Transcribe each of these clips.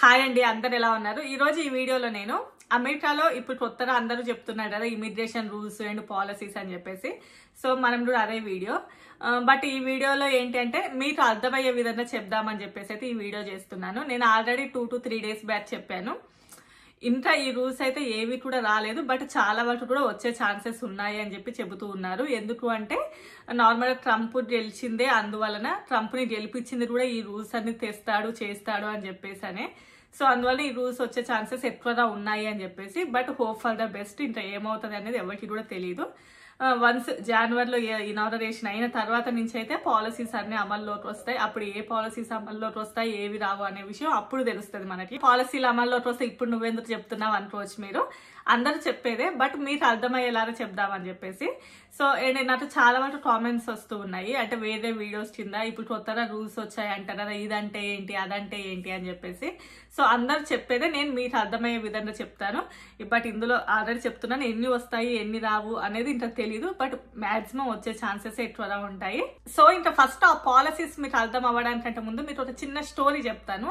Hi అండి, అందరు ఎలా ఉన్నారు? ఈ రోజు ఈ వీడియోలో నేను అమెరికాలో ఇప్పుడు కొత్తగా అందరూ చెప్తున్నారు కదా ఇమిగ్రేషన్ రూల్స్ అండ్ పాలసీస్ అని చెప్పేసి. సో మనం కూడా అదే వీడియో. బట్ ఈ వీడియోలో ఏంటంటే మీకు అర్థమయ్యే విధంగా చెప్దామని చెప్పేసి అయితే ఈ వీడియో చేస్తున్నాను. నేను ఆల్రెడీ 2 to 3 days బ్యాక్ చెప్పాను. ఇంకా ఈ రూల్స్ అయితే ఏవి కూడా రాలేదు, బట్ చాలా వరకు కూడా వచ్చే ఛాన్సెస్ ఉన్నాయి అని చెప్పి చెబుతూ ఉన్నారు. ఎందుకు అంటే నార్మల్గా ట్రంప్ గెలిచిందే, అందువలన ట్రంప్ని గెలిపించింది కూడా ఈ రూల్స్ అన్ని తెస్తాడు చేస్తాడు అని చెప్పేసి. సో అందువల్ల ఈ రూల్స్ వచ్చే ఛాన్సెస్ ఎక్కువగా ఉన్నాయి అని చెప్పేసి. But hope for the best. ఇంకా ఏమవుతుంది అనేది ఎవరికి కూడా తెలియదు. వన్స్ జనవరిలో ఇనాగరేషన్ అయిన తర్వాత నుంచి అయితే పాలసీస్ అన్ని అమల్లోకి వస్తాయి. అప్పుడు ఏ పాలసీస్ అమల్లోకి వస్తాయి, ఏవి రావు అనే విషయం అప్పుడు తెలుస్తుంది మనకి. పాలసీలు అమల్లోకి వస్తే ఇప్పుడు నువ్వెందుకు చెప్తున్నావు అనుకోవచ్చు మీరు. అందరూ చెప్పేదే, బట్ మీకు అర్థమయ్యేలాగా చెప్దామని చెప్పేసి. సో నాకు చాలా వరకు కామెంట్స్ వస్తూ ఉన్నాయి, అంటే వేరే వీడియోస్ కింద ఇప్పుడు కొత్తగా రూల్స్ వచ్చాయి అంటారు కదా, ఇదంటే ఏంటి అదంటే ఏంటి అని చెప్పేసి. సో అందరు చెప్పేదే నేను మీకు అర్థమయ్యే విధంగా చెప్తాను. బట్ ఇందులో ఆల్రెడీ చెప్తున్నాను, ఎన్ని వస్తాయి ఎన్ని రావు అనేది ఇంకా తెలీదు, బట్ మాక్సిమం వచ్చే ఛాన్సెస్ ఎక్కువగా ఉంటాయి. సో ఇంకా ఫస్ట్ ఆ పాలసీస్ మీకు అర్థం అవ్వడానికంటే ముందు మీకు ఒక చిన్న స్టోరీ చెప్తాను.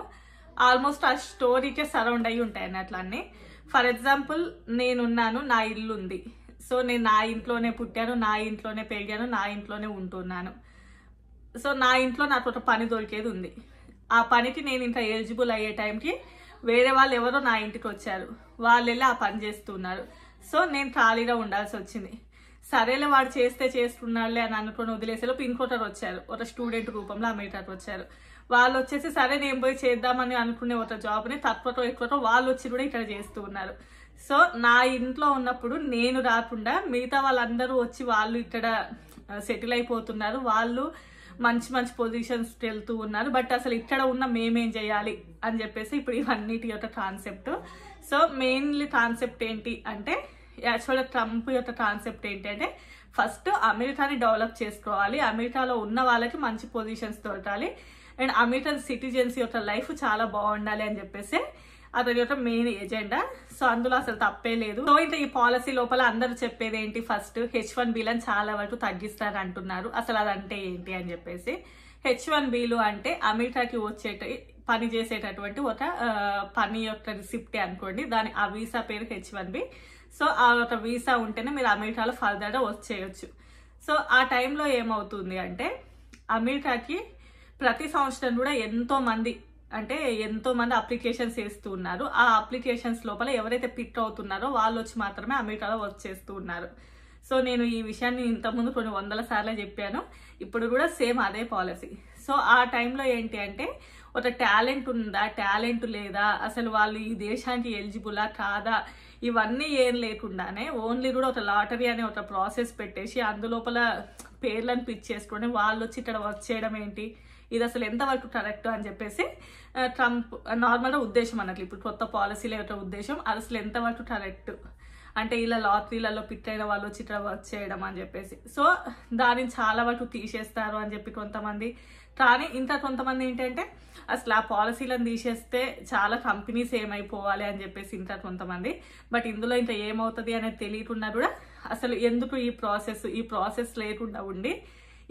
ఆల్మోస్ట్ ఆ స్టోరీకే సరౌండ్ అయ్యి ఉంటాయి అన్నట్లన్నీ. ఫర్ ఎగ్జాంపుల్, నేనున్నాను, నా ఇల్లు ఉంది. సో నేను నా ఇంట్లోనే పుట్టాను, నా ఇంట్లోనే పెరిగాను, నా ఇంట్లోనే ఉంటున్నాను. సో నా ఇంట్లో నాకు ఒక పని దొరికేది ఉంది. ఆ పనికి నేను ఇంకా ఎలిజిబుల్ అయ్యే టైంకి వేరే వాళ్ళు ఎవరో నా ఇంటికి వచ్చారు. వాళ్ళు వెళ్ళి ఆ పని చేస్తున్నారు. సో నేను ఖాళీగా ఉండాల్సి వచ్చింది. సరేలే వాడు చేస్తున్నాడులే అని అనుకుని వదిలేసేలోపు ఇంకోటరు వచ్చారు, ఒక స్టూడెంట్ రూపంలో అమెరికాకి వచ్చారు. వాళ్ళు వచ్చేసి సరే నేను పోయి చేద్దామని అనుకునే ఒక జాబ్ని తక్కువతో ఎక్కువతో వాళ్ళు వచ్చి కూడా ఇక్కడ చేస్తూ ఉన్నారు. సో నా ఇంట్లో ఉన్నప్పుడు నేను రాకుండా మిగతా వాళ్ళందరూ వచ్చి వాళ్ళు ఇక్కడ సెటిల్ అయిపోతున్నారు. వాళ్ళు మంచి మంచి పొజిషన్స్కి వెళ్తూ ఉన్నారు. బట్ అసలు ఇక్కడ ఉన్న మేమేం చేయాలి అని చెప్పేసి ఇప్పుడు ఇవన్నిటి యొక్క కాన్సెప్ట్. సో మెయిన్లీ కాన్సెప్ట్ ఏంటి అంటే, యాక్చువల్గా ట్రంప్ యొక్క కాన్సెప్ట్ ఏంటి అంటే, ఫస్ట్ అమెరికాని డెవలప్ చేసుకోవాలి, అమెరికాలో ఉన్న వాళ్ళకి మంచి పొజిషన్స్ దొరకాలి, అండ్ అమెరికన్ సిటిజన్స్ యొక్క లైఫ్ చాలా బాగుండాలి అని చెప్పేసి అతని యొక్క మెయిన్ ఎజెండా. సో అందులో అసలు తప్పే లేదు. సో ఇంకా ఈ పాలసీ లోపల అందరూ చెప్పేది ఏంటి, ఫస్ట్ H1Bలను చాలా వరకు తగ్గిస్తారు అంటున్నారు. అసలు అదంటే ఏంటి అని చెప్పేసి. H1Bలు అంటే అమెరికాకి పని చేసేటటువంటి ఒక పని యొక్క రిసిప్ట్ అనుకోండి, ఆ వీసా పేరు H1B. సో ఆ ఒక వీసా ఉంటేనే మీరు అమెరికాలో ఫర్దర్గా వచ్చేయచ్చు. సో ఆ టైంలో ఏమవుతుంది అంటే, అమెరికాకి ప్రతి సంవత్సరం కూడా ఎంతో మంది అప్లికేషన్స్ వేస్తూ ఉన్నారు. ఆ అప్లికేషన్స్ లోపల ఎవరైతే పిక్ అవుతున్నారో వాళ్ళు వచ్చి మాత్రమే అమెరికాలో వర్క్ చేస్తూ ఉన్నారు. సో నేను ఈ విషయాన్ని ఇంతకుముందు కొన్ని 100 సార్లు చెప్పాను. ఇప్పుడు కూడా సేమ్ అదే పాలసీ. సో ఆ టైంలో ఏంటి అంటే, ఒక టాలెంట్ ఉందా, టాలెంట్ లేదా, అసలు వాళ్ళు ఈ దేశానికి ఎలిజిబులా కాదా, ఇవన్నీ ఏం లేకుండానే ఓన్లీ కూడా ఒక లాటరీ అనే ఒక ప్రాసెస్ పెట్టేసి అందులోపల పేర్లను పిక్ చేసుకొని వాళ్ళు వచ్చి ఇక్కడ వర్క్ చేయడం ఏంటి, ఇది అసలు ఎంతవరకు కరెక్ట్ అని చెప్పేసి ట్రంప్ నార్మల్గా ఉద్దేశం అన్నట్లు. ఇప్పుడు కొత్త పాలసీల యొక్క ఉద్దేశం అది అసలు ఎంతవరకు కరెక్ట్ అంటే, ఇలా లాటరీలలో పిక్ అయిన వాళ్ళు వచ్చి ఇక్కడ వర్క్ చేయడం అని చెప్పేసి. సో దానిని చాలా వరకు తీసేస్తారు అని చెప్పి కొంతమంది. కానీ ఇంకా కొంతమంది ఏంటంటే, అసలు ఆ పాలసీలను తీసేస్తే చాలా కంపెనీస్ ఏమైపోవాలి అని చెప్పేసి ఇంకా కొంతమంది. బట్ ఇందులో ఇంకా ఏమవుతుంది అనేది తెలియకుండా కూడా అసలు ఎందుకు ఈ ప్రాసెస్ లేకుండా ఉండి,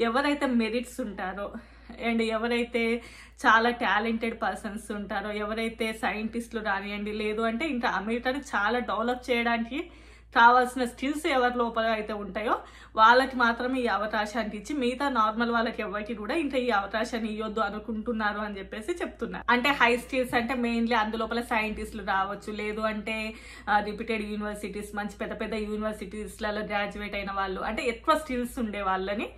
ఎవరైతే మెరిట్స్ ఉంటారో అండ్ ఎవరైతే చాలా టాలెంటెడ్ పర్సన్స్ ఉంటారో, ఎవరైతే సైంటిస్టులు రానియండి, లేదు అంటే ఇంకా అమెరికాని చాలా డెవలప్ చేయడానికి కావాల్సిన స్కిల్స్ ఎవరి లోపల అయితే ఉంటాయో వాళ్ళకి మాత్రమే ఈ అవకాశాన్ని ఇచ్చి మిగతా నార్మల్ వాళ్ళకి ఎవరికి కూడా ఇంకా ఈ అవకాశాన్ని ఇవ్వద్దు అనుకుంటున్నారు అని చెప్పేసి చెప్తున్నారు. అంటే హై స్కిల్స్ అంటే మెయిన్లీ అందులోపల సైంటిస్టులు రావచ్చు, లేదు అంటే రిప్యూటెడ్ యూనివర్సిటీస్, మంచి పెద్ద పెద్ద యూనివర్సిటీస్లలో గ్రాడ్యుయేట్ అయిన వాళ్ళు, అంటే ఎక్కువ స్కిల్స్ ఉండే వాళ్ళని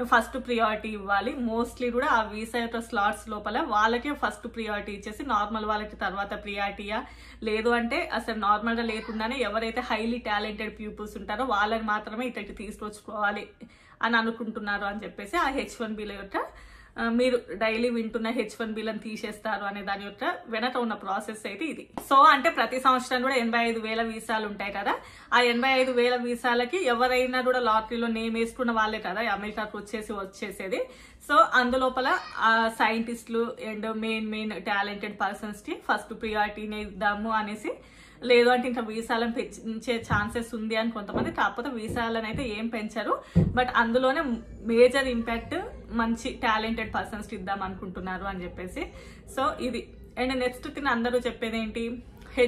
ఫస్ట్ ప్రియారిటీ ఇవ్వాలి. మోస్ట్లీ కూడా ఆ వీసా యొక్క స్లాట్స్ లోపల వాళ్ళకే ఫస్ట్ ప్రియారిటీ ఇచ్చేసి నార్మల్ వాళ్ళకి తర్వాత ప్రియారిటీయా, లేదు అంటే అసలు నార్మల్గా లేకుండానే ఎవరైతే హైలీ టాలెంటెడ్ పీపుల్స్ ఉంటారో వాళ్ళని మాత్రమే ఇక్కడికి తీసుకొచ్చుకోవాలి అని అనుకుంటున్నారు అని చెప్పేసి ఆ H1Bల యొక్క మీరు డైలీ వింటున్న H1Bలను తీసేస్తారు అనే దాని యొక్క వెనక ఉన్న ప్రాసెస్ అయితే ఇది. సో అంటే ప్రతి సంవత్సరం కూడా 85,000 వీసాలు ఉంటాయి కదా, ఆ 85,000 వీసాలకి ఎవరైనా కూడా లాటరీలో నేమ్ వేసుకున్న వాళ్ళే కదా అమెరికాకు వచ్చేసేది. సో అందులోపల సైంటిస్టులు అండ్ మెయిన్ టాలెంటెడ్ పర్సన్స్ కి ఫస్ట్ ప్రియారిటీని ఇద్దాము అనేసి, లేదు అంటే ఇంకా వీసాలను పెంచే ఛాన్సెస్ ఉంది అని కొంతమంది. కాకపోతే వీసాలను అయితే ఏం పెంచారు, బట్ అందులోనే మేజర్ ఇంపాక్ట్ మంచి టాలెంటెడ్ పర్సన్స్ ఇద్దాం అనుకుంటున్నారు అని చెప్పేసి. సో ఇది అండ్ నెక్స్ట్ థింగ్ అందరూ చెప్పేది ఏంటి,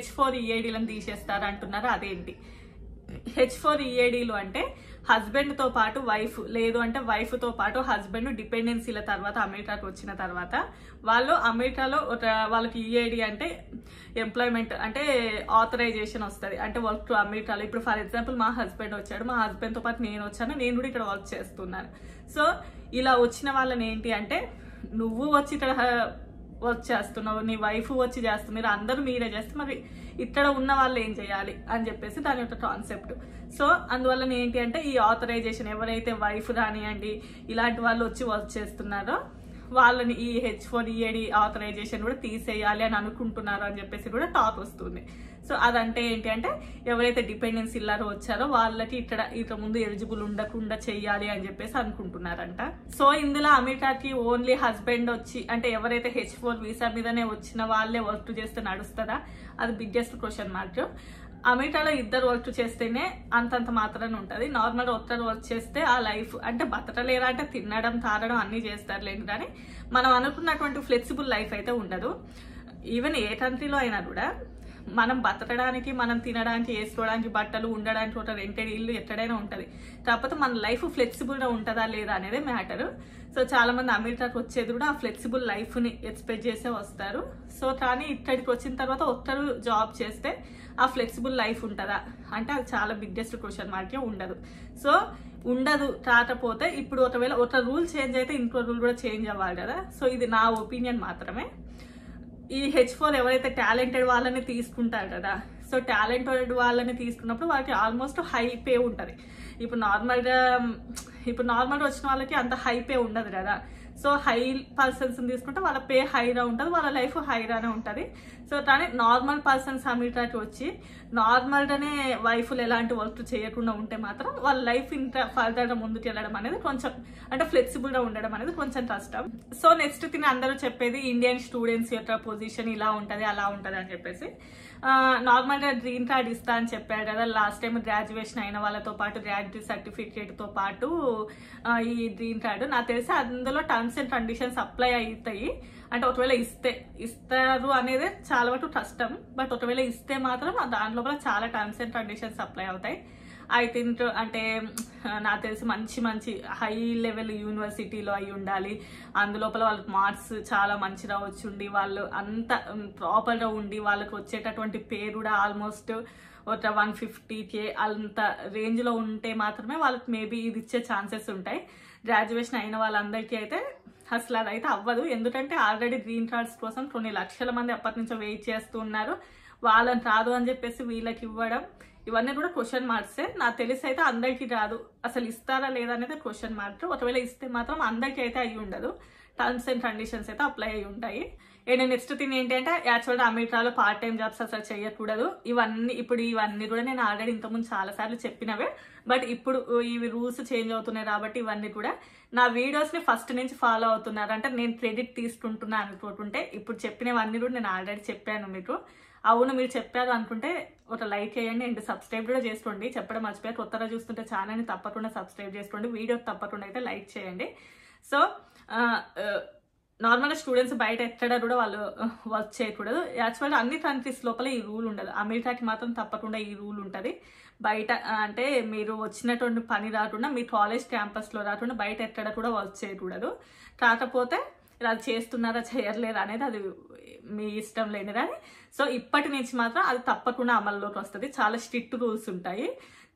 H4EADలను తీసేస్తారు అంటున్నారు. అదేంటి H4EADలు అంటే హస్బెండ్ తో పాటు వైఫ్, లేదు అంటే వైఫ్ తో పాటు హస్బెండ్ డిపెండెన్సీల తర్వాత అమెరికాకు వచ్చిన తర్వాత వాళ్ళు అమెరికాలో వాళ్ళకి ఈఏడి అంటే ఎంప్లాయ్మెంట్ అంటే ఆథరైజేషన్ వస్తుంది, అంటే వర్క్ టు అమెరికాలో. ఇప్పుడు ఫర్ ఎగ్జాంపుల్ మా హస్బెండ్ వచ్చాడు, మా హస్బెండ్ తో పాటు నేను వచ్చాను, నేను కూడా ఇక్కడ వర్క్ చేస్తున్నాను. సో ఇలా వచ్చిన వాళ్ళని ఏంటి అంటే నువ్వు వచ్చి ఇక్కడ వర్క్ చేస్తున్నావు, నీ వైఫ్ వచ్చి చేస్తుంది, మీరు అందరూ మీరే చేస్తే మరి ఇక్కడ ఉన్న వాళ్ళు ఏం చేయాలి అని చెప్పేసి దాని యొక్క కాన్సెప్ట్. సో అందువల్ల ఏంటి అంటే ఈ ఆథరైజేషన్ ఎవరైతే వైఫ్ రానియండి ఇలాంటి వాళ్ళు వచ్చి వర్క్ చేస్తున్నారో వాళ్ళని ఈ H4EAD ఆథరైజేషన్ కూడా తీసేయాలి అని అనుకుంటున్నారు అని చెప్పేసి కూడా టాక్ వస్తుంది. సో అదంటే ఏంటి అంటే ఎవరైతే డిపెండెన్స్ ఇల్లారో వచ్చారో వాళ్ళకి ఇక ముందు ఎలిజిబుల్ ఉండకుండా చెయ్యాలి అని చెప్పేసి అనుకుంటున్నారంట. సో ఇందులో అమెరికాకి ఓన్లీ హస్బెండ్ వచ్చి అంటే ఎవరైతే H4 వీసా మీదనే వచ్చిన వాళ్ళే వర్క్ చేస్తే నడుస్తుందా, అది బిగ్గెస్ట్ క్వశ్చన్ మార్క్. అమెరికాలో ఇద్దరు వర్క్ చేస్తేనే అంతంత మాత్రాన్ని ఉంటుంది. నార్మల్ ఒక్కరు వర్క్ చేస్తే ఆ లైఫ్ అంటే బతకలేరా అంటే తినడం తాగడం అన్ని చేస్తారులేండి, కానీ మనం అనుకున్నటువంటి ఫ్లెక్సిబుల్ లైఫ్ అయితే ఉండదు. ఈవెన్ ఏ కంట్రీలో అయినా కూడా మనం బతకడానికి, మనం తినడానికి, వేసుకోవడానికి బట్టలు, ఉండడానికి ఒక రెంటెడ్ ఇల్లు ఎక్కడైనా ఉంటుంది. కాకపోతే మన లైఫ్ ఫ్లెక్సిబుల్గా ఉంటుందా లేదా అనేది మ్యాటర్. సో చాలా మంది అమెరికాకి వచ్చేది కూడా ఆ ఫ్లెక్సిబుల్ లైఫ్ని ఎక్స్పెక్ట్ చేసే వస్తారు. సో కానీ ఇక్కడికి వచ్చిన తర్వాత ఒక్కరు జాబ్ చేస్తే ఆ ఫ్లెక్సిబుల్ లైఫ్ ఉంటుందా అంటే అది చాలా బిగ్గెస్ట్ క్వశ్చన్ మార్కే. ఉండదు. సో ఉండదు. కాకపోతే ఇప్పుడు ఒకవేళ ఒక రూల్ చేంజ్ అయితే ఇంకో రూల్ కూడా చేంజ్ అవ్వాలి కదా. సో ఇది నా ఒపీనియన్ మాత్రమే. ఈ H4 ఎవరైతే టాలెంటెడ్ వాళ్ళని తీసుకుంటారు కదా, సో టాలెంటెడ్ వాళ్ళని తీసుకున్నప్పుడు వాళ్ళకి ఆల్మోస్ట్ హై పే ఉంటుంది. ఇప్పుడు నార్మల్గా వచ్చిన వాళ్ళకి అంత హై పే ఉండదు కదా. సో హై పర్సన్స్ తీసుకుంటే వాళ్ళ పే హైగా ఉంటుంది, వాళ్ళ లైఫ్ హైగానే ఉంటుంది. సో కానీ నార్మల్ పర్సన్స్ అమెరికాకి వచ్చి నార్మల్గానే వైఫ్లు ఎలాంటి వర్క్ చేయకుండా ఉంటే మాత్రం వాళ్ళ లైఫ్ ఇంత ఫర్దర్గా ముందుకు వెళ్ళడం అనేది కొంచెం అంటే ఫ్లెక్సిబుల్గా ఉండడం అనేది కొంచెం కష్టం. సో నెక్స్ట్ థింగ్ అందరూ చెప్పేది ఇండియన్ స్టూడెంట్స్ యొక్క పొజిషన్ ఇలా ఉంటుంది అలా ఉంటుంది అని చెప్పేసి. నార్మల్గా గ్రీన్ కార్డ్ ఇస్తా అని చెప్పారు కదా లాస్ట్ టైం, గ్రాడ్యుయేషన్ అయిన వాళ్ళతో పాటు గ్రాడ్యుయేట్ సర్టిఫికేట్తో పాటు ఈ గ్రీన్ కార్డు. నాకు తెలిసి అందులో టర్మ్స్ అండ్ కండిషన్స్ అప్లై అవుతాయి. అంటే ఒకవేళ ఇస్తారు అనేది చాలా వరకు కష్టం, బట్ ఒకవేళ ఇస్తే మాత్రం దాంట్లో కూడా చాలా టర్మ్స్ అండ్ కండిషన్స్ అప్లై అవుతాయి. ఐ థింక్ అంటే నాకు తెలిసి మంచి హై లెవెల్ యూనివర్సిటీలో అయి ఉండాలి, అందులోపల వాళ్ళకి మార్క్స్ చాలా మంచి రావచ్చుండి, వాళ్ళు అంత ప్రాపర్గా ఉండి వాళ్ళకి వచ్చేటటువంటి పేరు కూడా ఆల్మోస్ట్ ఒక 150K అంత రేంజ్లో ఉంటే మాత్రమే వాళ్ళకి మేబీ ఇది ఇచ్చే ఛాన్సెస్ ఉంటాయి. గ్రాడ్యుయేషన్ అయిన వాళ్ళందరికీ అయితే అసలు అదైతే అవ్వదు. ఎందుకంటే ఆల్రెడీ గ్రీన్ కార్డ్స్ కోసం కొన్ని లక్షల మంది అప్పటి నుంచో వెయిట్ చేస్తూ ఉన్నారు. వాళ్ళని రాదు అని చెప్పేసి వీళ్ళకి ఇవ్వడం ఇవన్నీ కూడా క్వశ్చన్ మార్క్సే. నాకు తెలిసి అయితే అందరికీ రాదు, అసలు ఇస్తారా లేదా అనేది క్వశ్చన్ మార్క్. ఒకవేళ ఇస్తే మాత్రం అందరికీ అయితే అయ్యి ఉండదు, టర్మ్స్ అండ్ కండిషన్స్ అయితే అప్లై అయ్యి ఉంటాయి. అండ్ నెక్స్ట్ థింగ్ ఏంటి అంటే యాక్చువల్గా అమెరికాలో పార్ట్ టైం జాబ్స్ అసలు చేయకూడదు. ఇవన్నీ కూడా నేను ఆల్రెడీ ఇంతకుముందు చాలాసార్లు చెప్పినవే, బట్ ఇప్పుడు ఇవి రూల్స్ చేంజ్ అవుతున్నాయి కాబట్టి ఇవన్నీ కూడా నా వీడియోస్ని ఫస్ట్ నుంచి ఫాలో అవుతున్నారు అంటే నేను క్రెడిట్ తీసుకుంటున్నాను అనుకుంటుంటే ఇప్పుడు చెప్పినవన్నీ కూడా నేను ఆల్రెడీ చెప్పాను మీకు. అవును మీరు చెప్పారు అనుకుంటే ఒక లైక్ చేయండి అండ్ సబ్స్క్రైబ్ కూడా చేసుకోండి. చెప్పడం మర్చిపోయి కొత్తగా చూస్తుంటే ఛానల్ని తప్పకుండా సబ్స్క్రైబ్ చేసుకోండి, వీడియో తప్పకుండా అయితే లైక్ చేయండి. సో నార్మల్గా స్టూడెంట్స్ బయట ఎక్కడ కూడా వాళ్ళు వర్క్ చేయకూడదు. యాక్చువల్గా అన్ని కంట్రీస్ లోపల ఈ రూల్ ఉండదు, అమెరికాకి మాత్రం తప్పకుండా ఈ రూల్ ఉంటుంది. బయట అంటే మీరు వచ్చినటువంటి పని రాకుండా మీ కాలేజ్ క్యాంపస్లో రాకుండా బయట ఎక్కడ కూడా వర్క్ చేయకూడదు. కాకపోతే అది చేస్తున్నారా చేయలేరా అనేది అది మీ ఇష్టం లేని కానీ. సో ఇప్పటి నుంచి మాత్రం అది తప్పకుండా అమల్లోకి వస్తుంది. చాలా స్ట్రిక్ట్ రూల్స్ ఉంటాయి,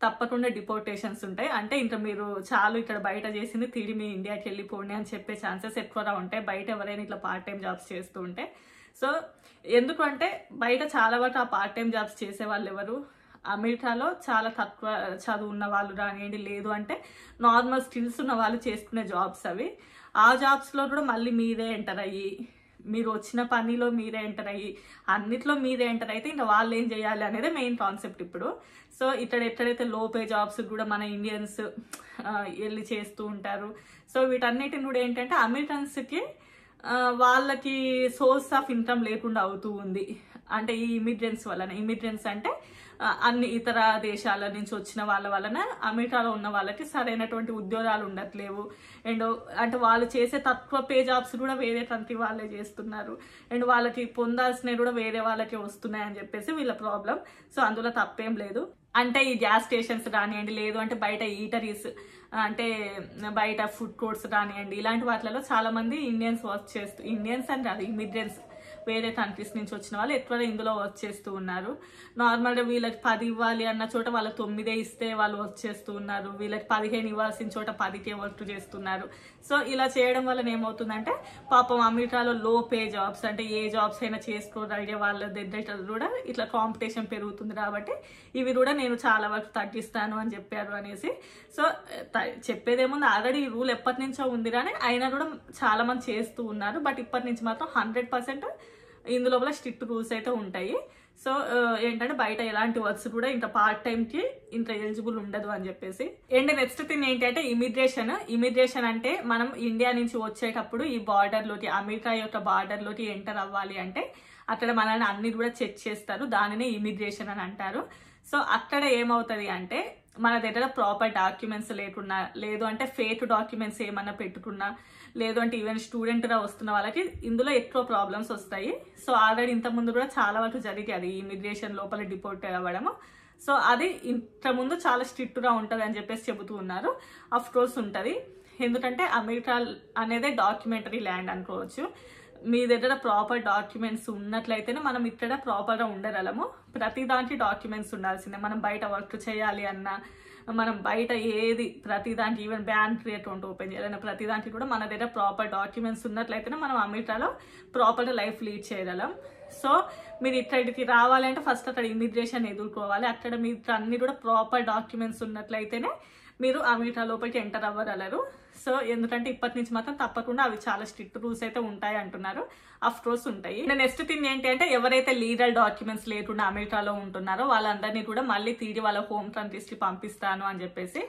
తప్పకుండా డిపోర్టేషన్స్ ఉంటాయి. అంటే ఇంకా మీరు చాలు ఇక్కడ బయట చేసింది తిరిగి మీ ఇండియాకి వెళ్ళిపోండి అని చెప్పే ఛాన్సెస్ ఎక్కువగా ఉంటాయి బయట ఎవరైనా ఇట్లా పార్ట్ టైం జాబ్స్ చేస్తూ ఉంటే. సో ఎందుకంటే బయట చాలా వరకు ఆ పార్ట్ టైం జాబ్స్ చేసే వాళ్ళు ఎవరు అమెరికాలో చాలా తక్కువ చదువు ఉన్న వాళ్ళు రానివ్వండి, లేదు అంటే నార్మల్ స్కిల్స్ ఉన్న వాళ్ళు చేసుకునే జాబ్స్ అవి. ఆ జాబ్స్లో కూడా మళ్ళీ మీరే ఎంటర్ అయ్యి మీరు వచ్చిన పనిలో మీరే ఎంటర్ అయ్యి అన్నిట్లో మీరే ఎంటర్ అయితే ఇంకా వాళ్ళు ఏం చేయాలి అనేది మెయిన్ కాన్సెప్ట్ ఇప్పుడు. సో ఇక్కడ ఎక్కడైతే లో పే జాబ్స్ కూడా మన ఇండియన్స్ వెళ్ళి చేస్తూ ఉంటారు. సో వీటన్నిటిని కూడా ఏంటంటే అమెరికన్స్కి వాళ్ళకి సోర్స్ ఆఫ్ ఇన్కమ్ లేకుండా అవుతూ ఉంది. అంటే ఈ ఇమిగ్రెంట్స్ వలన. ఇమిగ్రెంట్స్ అంటే అన్ని ఇతర దేశాల నుంచి వచ్చిన వాళ్ళ వలన అమెరికాలో ఉన్న వాళ్ళకి సరైనటువంటి ఉద్యోగాలు ఉండట్లేవు. అండ్ అంటే వాళ్ళు చేసే తక్కువ పే జాబ్స్ కూడా వేరే కంట్రీ వాళ్ళే చేస్తున్నారు. అండ్ వాళ్ళకి పొందాల్సినవి కూడా వేరే వాళ్ళకి వస్తున్నాయి అని చెప్పేసి వీళ్ళ ప్రాబ్లం. సో అందులో తప్పేం లేదు. అంటే ఈ గ్యాస్ స్టేషన్స్ కానివ్వండి, లేదు అంటే బయట ఈటరీస్ అంటే బయట ఫుడ్ కోర్ట్స్ కానివ్వండి, ఇలాంటి వాటిలలో చాలా మంది ఇండియన్స్ వర్క్ చేస్తూ, ఇండియన్స్ అని కాదు ఇమిగ్రెంట్స్ వేరే కంట్రీస్ నుంచి వచ్చిన వాళ్ళు ఎక్కువ ఇందులో వర్క్ చేస్తూ ఉన్నారు. నార్మల్గా వీళ్ళకి 10 ఇవ్వాలి అన్న చోట వాళ్ళకి 9 ఇస్తే వాళ్ళు వర్క్ చేస్తూ ఉన్నారు. వీళ్ళకి 15 ఇవ్వాల్సిన చోట 10కే వర్క్ చేస్తున్నారు. సో ఇలా చేయడం వల్ల ఏమవుతుందంటే పాపం అమెరికాలో లో పే జాబ్స్ అంటే ఏ జాబ్స్ అయినా చేసుకోగలిగే వాళ్ళ దగ్గర కూడా ఇట్లా కాంపిటీషన్ పెరుగుతుంది. కాబట్టి ఇవి కూడా నేను చాలా వరకు తగ్గిస్తాను అని చెప్పారు అనేసి. సో చెప్పేదేముంది, ఆల్రెడీ ఈ రూల్ ఎప్పటి నుంచో ఉంది కానీ అయినా కూడా చాలా మంది చేస్తూ ఉన్నారు. బట్ ఇప్పటి నుంచి మాత్రం 100% ఇందులోపల స్ట్రిక్ట్ రూల్స్ అయితే ఉంటాయి. సో ఏంటంటే బయట ఎలాంటి వర్క్స్ కూడా ఇంత పార్ట్ టైం కి ఇంత ఎలిజిబుల్ ఉండదు అని చెప్పేసి. అండ్ నెక్స్ట్ థింగ్ ఏంటంటే ఇమిగ్రేషన్ అంటే మనం ఇండియా నుంచి వచ్చేటప్పుడు ఈ బార్డర్ లోకి, అమెరికా యొక్క బార్డర్ లోకి ఎంటర్ అవ్వాలి అంటే అక్కడ మనల్ని అన్ని కూడా చెక్ చేస్తారు. దానినే ఇమిగ్రేషన్ అని అంటారు. సో అక్కడ ఏమవుతుంది అంటే మన దగ్గర ప్రాపర్ డాక్యుమెంట్స్ లేకున్నా, లేదు అంటే ఫేక్ డాక్యుమెంట్స్ ఏమన్నా పెట్టుకున్నా, లేదు అంటే ఈవెన్ స్టూడెంట్గా వస్తున్న వాళ్ళకి ఇందులో ఎక్కువ ప్రాబ్లమ్స్ వస్తాయి. సో ఆల్రెడీ ఇంతకుముందు కూడా చాలా వరకు జరిగేది ఇమిగ్రేషన్ లోపల డిపోర్ట్ అవ్వడము. సో అది ఇంతకుముందు చాలా స్ట్రిక్ట్గా ఉంటుంది అని చెప్పేసి చెబుతూ ఉన్నారు. అఫ్ కోర్స్ ఉంటుంది, ఎందుకంటే అమెరికా అనేది డాక్యుమెంటరీ ల్యాండ్ అనుకోవచ్చు. మీ దగ్గర ప్రాపర్ డాక్యుమెంట్స్ ఉన్నట్లయితేనే మనం ఇక్కడ ప్రాపర్గా ఉండగలము. ప్రతి దానికి డాక్యుమెంట్స్ ఉండాల్సిందే. మనం బయట వర్క్ చేయాలి అన్నా, మనం బయట ఏది ప్రతి దానికి, ఈవెన్ బ్యాంక్ అకౌంట్ ఓపెన్ చేయాలన్నా ప్రతి దానికి కూడా మన దగ్గర ప్రాపర్ డాక్యుమెంట్స్ ఉన్నట్లయితేనే మనం అమెరికాలో ప్రాపర్ లైఫ్ లీడ్ చేయగలం. సో మీరు ఇక్కడికి రావాలంటే ఫస్ట్ అక్కడ ఇమిగ్రేషన్ ఎదుర్కోవాలి. అక్కడ మీకు అన్ని కూడా ప్రాపర్ డాక్యుమెంట్స్ ఉన్నట్లయితేనే మీరు అమెరికా లోపలికి ఎంటర్ అవ్వగలరు. సో ఎందుకంటే ఇప్పటి నుంచి మాత్రం తప్పకుండా అవి చాలా స్ట్రిక్ట్ రూల్స్ అయితే ఉంటాయి అంటున్నారు. అఫ్ కోర్స్ ఉంటాయి. నెక్స్ట్ థింగ్ ఏంటి అంటే ఎవరైతే లీగల్ డాక్యుమెంట్స్ లేకుండా అమెరికాలో ఉంటున్నారో వాళ్ళందరినీ కూడా మళ్ళీ తిరిగి వాళ్ళ హోమ్ కంట్రీస్ కి పంపిస్తాను అని చెప్పేసి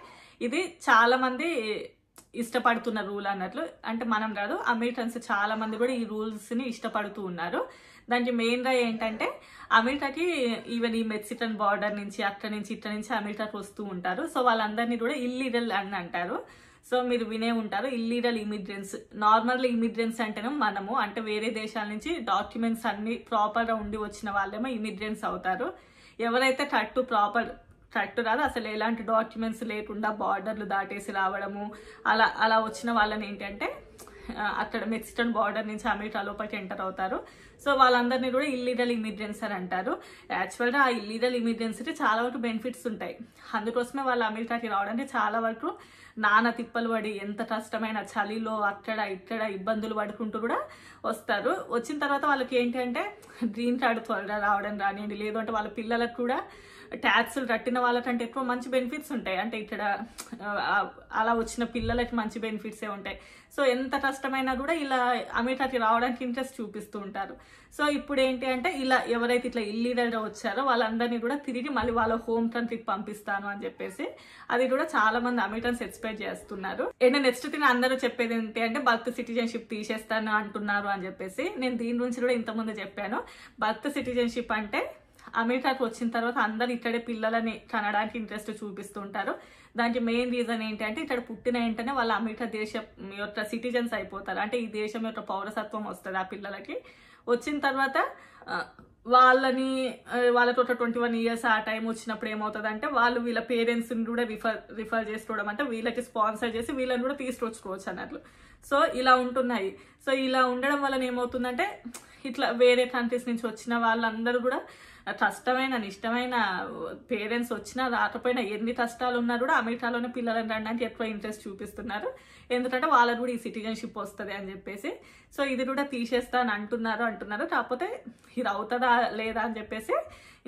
ఇది చాలా మంది ఇష్టపడుతున్న రూల్ అన్నట్లు. అంటే మనం కాదు, అమెరికన్స్ చాలా మంది కూడా ఈ రూల్స్ ని ఇష్టపడుతూ ఉన్నారు. దానికి మెయిన్ గా ఏంటంటే అమెరికాకి ఈవెన్ ఈ మెక్సికన్ బార్డర్ నుంచి అక్కడ నుంచి ఇక్కడ నుంచి అమెరికాకి వస్తూ ఉంటారు. సో వాళ్ళందరినీ కూడా ఇల్లీగల్ అని అంటారు. సో మీరు వినే ఉంటారు ఇల్లీగల్ ఇమిగ్రెంట్స్. నార్మల్ ఇమిగ్రెంట్స్ అంటేనే మనము అంటే వేరే దేశాల నుంచి డాక్యుమెంట్స్ అన్ని ప్రాపర్ గా ఉండి వచ్చిన వాళ్ళేమో ఇమిగ్రెంట్స్ అవుతారు. ఎవరైతే కరెక్ట్ రాదు, అసలు ఎలాంటి డాక్యుమెంట్స్ లేకుండా బార్డర్లు దాటేసి రావడము అలా వచ్చిన వాళ్ళని ఏంటంటే అక్కడ మెక్సికన్ బార్డర్ నుంచి అమెరికా లోపలికి ఎంటర్ అవుతారు. సో వాళ్ళందరినీ కూడా ఇల్లీగల్ ఇమిగ్రెంట్స్ అని అంటారు. యాక్చువల్గా ఆ ఇల్లీగల్ ఇమిగ్రెంట్స్కి చాలా వరకు బెనిఫిట్స్ ఉంటాయి. అందుకోసమే వాళ్ళు అమెరికాకి రావడానికి చాలా వరకు నానా తిప్పలు పడి ఎంత కష్టమైన చలిలో అక్కడ ఇక్కడ ఇబ్బందులు పడుకుంటూ కూడా వస్తారు. వచ్చిన తర్వాత వాళ్ళకి ఏంటి అంటే గ్రీన్ కార్డు త్వరగా రావడం రానివ్వండి, లేదు అంటే వాళ్ళ పిల్లలకు కూడా ట్యాక్సులు కట్టిన వాళ్ళకంటే ఎక్కువ మంచి బెనిఫిట్స్ ఉంటాయి. అంటే ఇక్కడ అలా వచ్చిన పిల్లలకి మంచి బెనిఫిట్సే ఉంటాయి. సో ఎంత కష్టమైనా కూడా ఇలా అమెరికాకి రావడానికి ఇంట్రెస్ట్ చూపిస్తూ ఉంటారు. సో ఇప్పుడు ఏంటి అంటే ఇలా ఎవరైతే ఇట్లా ఇల్లీగల్గా వచ్చారో వాళ్ళందరినీ కూడా తిరిగి మళ్ళీ వాళ్ళ హోమ్ కంట్రీకి పంపిస్తాను అని చెప్పేసి అది కూడా చాలా మంది అమెరికన్స్ ఎక్స్పెక్ట్ చేస్తున్నారు. అండ్ నెక్స్ట్ థింగ్ అందరూ చెప్పేది ఏంటి అంటే బర్త్ సిటిజన్షిప్ తీసేస్తాను అంటున్నారు అని చెప్పేసి. నేను దీని గురించి కూడా ఇంతకుముందు చెప్పాను. బర్త్ సిటిజన్షిప్ అంటే అమెరికాకి వచ్చిన తర్వాత అందరు ఇక్కడే పిల్లలని కనడానికి ఇంట్రెస్ట్ చూపిస్తుంటారు. దానికి మెయిన్ రీజన్ ఏంటి అంటే ఇక్కడ పుట్టిన వెంటనే వాళ్ళ అమెరికా దేశం యొక్క సిటిజన్స్ అయిపోతారు. అంటే ఈ దేశం యొక్క పౌరసత్వం వస్తుంది ఆ పిల్లలకి. వచ్చిన తర్వాత వాళ్ళకి ఒక 21 years ఆ టైం వచ్చినప్పుడు ఏమవుతుంది అంటే వాళ్ళు వీళ్ళ పేరెంట్స్ని కూడా రిఫర్ చేసుకోవడం, అంటే వీళ్ళకి స్పాన్సర్ చేసి వీళ్ళని కూడా తీసుకొచ్చుకోవచ్చు అన్నట్లు. సో ఇలా ఉంటున్నాయి. సో ఇలా ఉండడం వల్ల ఏమవుతుందంటే ఇట్లా వేరే కంట్రీస్ నుంచి వచ్చిన వాళ్ళందరూ కూడా కష్టమైన ఇష్టమైన పేరెంట్స్ వచ్చినా రాకపోయినా ఎన్ని కష్టాలు ఉన్నా కూడా అమెరికాలోనే పిల్లలను రండానికి ఎక్కువ ఇంట్రెస్ట్ చూపిస్తున్నారు. ఎందుకంటే వాళ్ళకు కూడా ఈ సిటిజన్షిప్ వస్తుంది అని చెప్పేసి. సో ఇది కూడా తీసేస్తా అని అంటున్నారు. కాకపోతే ఇది అవుతుందా లేదా అని చెప్పేసి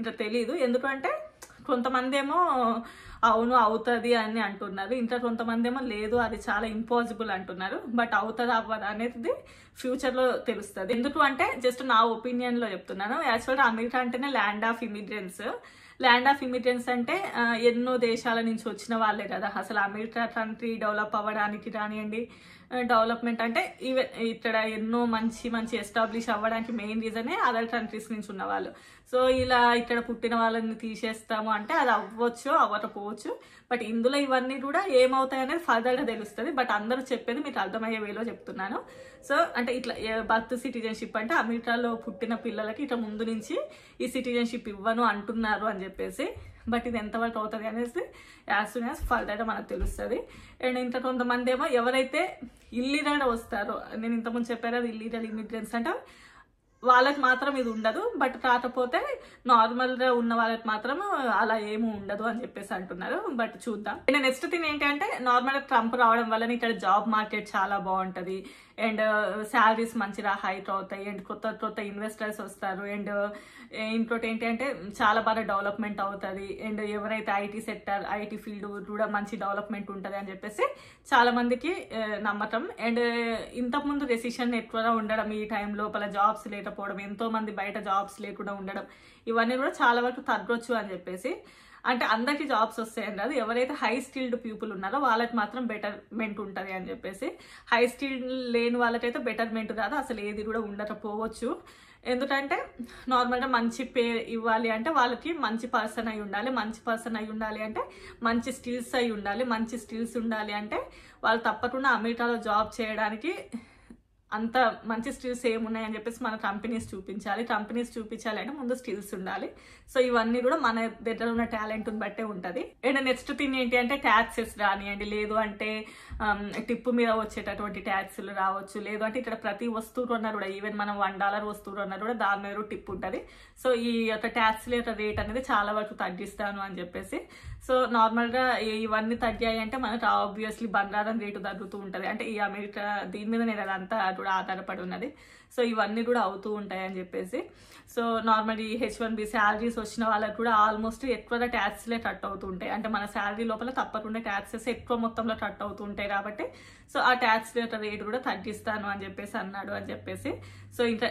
ఇంకా తెలీదు. ఎందుకంటే కొంతమంది ఏమో అవును అవుతుంది అని అంటున్నారు, ఇంకా కొంతమంది ఏమో లేదు అది చాలా ఇంపాసిబుల్ అంటున్నారు. బట్ అవుతుందా అవ్వదా అనేది ఫ్యూచర్లో తెలుస్తుంది. ఎందుకు అంటే జస్ట్ నా ఒపీనియన్లో చెప్తున్నాను. యాక్చువల్గా అమెరికా అంటేనే ల్యాండ్ ఆఫ్ ఇమిగ్రెంట్స్ అంటే ఎన్నో దేశాల నుంచి వచ్చిన వాళ్ళే కదా. అసలు అమెరికా కంట్రీ డెవలప్ అవ్వడానికి కానివ్వండి, డెవలప్మెంట్ అంటే ఇక్కడ ఎన్నో మంచి ఎస్టాబ్లిష్ అవ్వడానికి మెయిన్ రీజనే అదర్ కంట్రీస్ నుంచి ఉన్న వాళ్ళు. సో ఇలా ఇక్కడ పుట్టిన వాళ్ళని తీసేస్తాము అంటే అది అవ్వచ్చు అవ్వకపోవచ్చు, బట్ ఇందులో ఇవన్నీ కూడా ఏమవుతాయి అనేది ఫర్దర్గా తెలుస్తుంది. బట్ అందరూ చెప్పేది మీకు అర్థమయ్యే వేలో చెప్తున్నాను. సో అంటే ఇట్లా బర్త్ సిటిజన్షిప్ అంటే అమెరికాలో పుట్టిన పిల్లలకి ఇట్లా ముందు నుంచి ఈ సిటిజన్షిప్ ఇవ్వను అంటున్నారు అని చెప్పేసి, బట్ ఇది ఎంతవరకు అవుతుంది అనేసి యాజ్ సూన్ యాజ్ ఫర్దర్గా మనకు తెలుస్తుంది. అండ్ ఇంత కొంతమంది ఏమో ఎవరైతే ఇల్లీగల్గా వస్తారో, నేను ఇంతకుముందు చెప్పారు అది ఇల్లీగల్ ఇమిగ్రెంట్స్ అంటే వాళ్ళకి మాత్రం ఇది ఉండదు, బట్ కాకపోతే నార్మల్గా ఉన్న వాళ్ళకి మాత్రం అలా ఏమీ ఉండదు అని చెప్పేసి అంటున్నారు. బట్ చూద్దాం. అండ్ నెక్స్ట్ థింగ్ ఏంటంటే నార్మల్గా ట్రంప్ రావడం వల్ల ఇక్కడ జాబ్ మార్కెట్ చాలా బాగుంటుంది అండ్ శాలరీస్ మంచిగా హైక్ అవుతాయి అండ్ కొత్త ఇన్వెస్టర్స్ వస్తారు అండ్ ఇంకోటి ఏంటి అంటే చాలా బాగా డెవలప్మెంట్ అవుతుంది అండ్ ఎవరైతే ఐటీ ఫీల్డ్ కూడా మంచి డెవలప్మెంట్ ఉంటుంది అని చెప్పేసి చాలా మందికి నమ్మకం. అండ్ ఇంతకుముందు రెసిషన్ ఎక్కువగా ఉండడం, ఈ టైం లోపల జాబ్స్ లేకపోవడం, ఎంతో మంది బయట జాబ్స్ లేకుండా ఉండడం, ఇవన్నీ కూడా చాలా వరకు తగ్గొచ్చు అని చెప్పేసి, అంటే అందరికి జాబ్స్ వస్తాయని కాదు, ఎవరైతే హై స్కిల్డ్ పీపుల్ ఉన్నారో వాళ్ళకి మాత్రం బెటర్మెంట్ ఉంటుంది అని చెప్పేసి, హై స్కిల్డ్ లేని వాళ్ళకైతే బెటర్మెంట్ కాదు అసలు ఏది కూడా ఉండకపోవచ్చు. ఎందుకంటే నార్మల్గా మంచి పే ఇవ్వాలి అంటే వాళ్ళకి మంచి పర్సన్ అయి ఉండాలి, మంచి పర్సన్ అయి ఉండాలి అంటే మంచి స్కిల్స్ అయి ఉండాలి, మంచి స్కిల్స్ ఉండాలి అంటే వాళ్ళు తప్పకుండా అమెరికాలో జాబ్ చేయడానికి అంత మంచి స్కిల్స్ ఏమున్నాయని చెప్పేసి మన కంపెనీస్ చూపించాలి అంటే ముందు స్కిల్స్ ఉండాలి. సో ఇవన్నీ కూడా మన దగ్గర ఉన్న టాలెంట్ని బట్టే ఉంటుంది. అండ్ నెక్స్ట్ థింగ్ ఏంటి అంటే ట్యాక్సెస్ రానియండి, లేదు అంటే టిప్పు మీద వచ్చేటటువంటి ట్యాక్స్లు రావచ్చు, లేదు అంటే ఇక్కడ ప్రతి వస్తువు అన్నా కూడా ఈవెన్ మనం $1 వస్తువు అన్నా కూడా దాని మీద టిప్ ఉంటుంది. సో ఈ యొక్క ట్యాక్స్ల యొక్క రేట్ అనేది చాలా వరకు తగ్గిస్తాను అని చెప్పేసి, సో నార్మల్గా ఇవన్నీ తగ్గాయి అంటే మనకు ఆబ్వియస్లీ బంగారం రేటు తగ్గుతూ ఉంటుంది. అంటే ఈ అమెరికా దీని మీద నేను అదంతా కూడా ఆధారపడి ఉన్నది. సో ఇవన్నీ కూడా అవుతూ ఉంటాయి అని చెప్పేసి, సో నార్మల్ ఈ H1B శాలరీస్ వచ్చిన వాళ్ళకి కూడా ఆల్మోస్ట్ ఎక్కువగా ట్యాక్స్లే కట్ అవుతూ ఉంటాయి. అంటే మన శాలరీ లోపల తప్పకుండా ట్యాక్సెస్ ఎక్కువ మొత్తంలో కట్ అవుతూ ఉంటాయి కాబట్టి, సో ఆ ట్యాక్స్ రేట్ కూడా తగ్గిస్తాను అని చెప్పేసి అన్నాడు అని చెప్పేసి. సో ఇంకా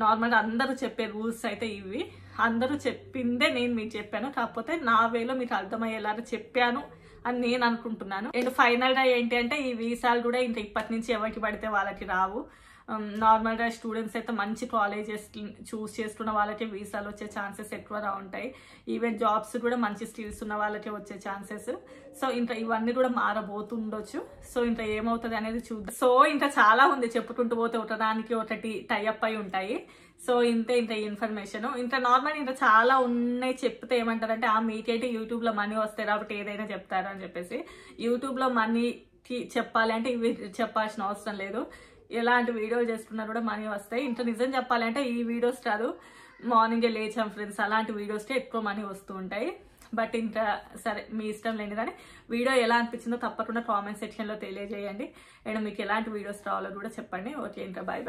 నార్మల్గా అందరూ చెప్పే రూల్స్ అయితే ఇవి, అందరూ చెప్పిందే నేను మీకు చెప్పాను, కాకపోతే నా వేలో మీకు అర్థమయ్యేలాగా చెప్పాను అని నేను అనుకుంటున్నాను. అండ్ ఫైనల్గా ఏంటి అంటే ఈ వీసాలు కూడా ఇంకా ఇప్పటి నుంచి ఎవరికి పడితే వాళ్ళకి రావు. నార్మల్గా స్టూడెంట్స్ అయితే మంచి కాలేజెస్ చూస్ చేసుకున్న వాళ్ళకి వీసాలు వచ్చే ఛాన్సెస్ ఎక్కువగా ఉంటాయి. ఈవెన్ జాబ్స్ కూడా మంచి స్కిల్స్ ఉన్న వాళ్ళకే వచ్చే ఛాన్సెస్. సో ఇంకా ఇవన్నీ కూడా మారబోతుండొచ్చు. సో ఇంకా ఏమవుతుంది అనేది చూద్దాం. సో ఇంకా చాలా ఉంది, చెప్పుకుంటూ పోతే ఒకదానికి ఒకటి టైఅప్ అయి ఉంటాయి. సో ఇంత ఇన్ఫర్మేషన్ ఇంకా నార్మల్ ఇంకా చాలా ఉన్నాయి. చెప్తే ఏమంటారంటే మీకేంటి యూట్యూబ్లో మనీ వస్తాయి కాబట్టి ఏదైనా చెప్తారు అని చెప్పేసి, యూట్యూబ్లో మనీకి చెప్పాలి అంటే ఇవి చెప్పాల్సిన అవసరం లేదు. ఎలాంటి వీడియోలు చేసుకున్నా కూడా మనీ వస్తాయి. ఇంకా నిజం చెప్పాలంటే ఈ వీడియోస్ కాదు, మార్నింగే లేచాం ఫ్రెండ్స్ అలాంటి వీడియోస్కే ఎక్కువ మనీ వస్తూ ఉంటాయి. బట్ ఇంకా సరే మీ ఇష్టం లేని, కానీ వీడియో ఎలా అనిపించిందో తప్పకుండా కామెంట్ సెక్షన్లో తెలియజేయండి. అండ్ మీకు ఎలాంటి వీడియోస్ రావాలో కూడా చెప్పండి. ఓకే, ఇంకా బాయ్.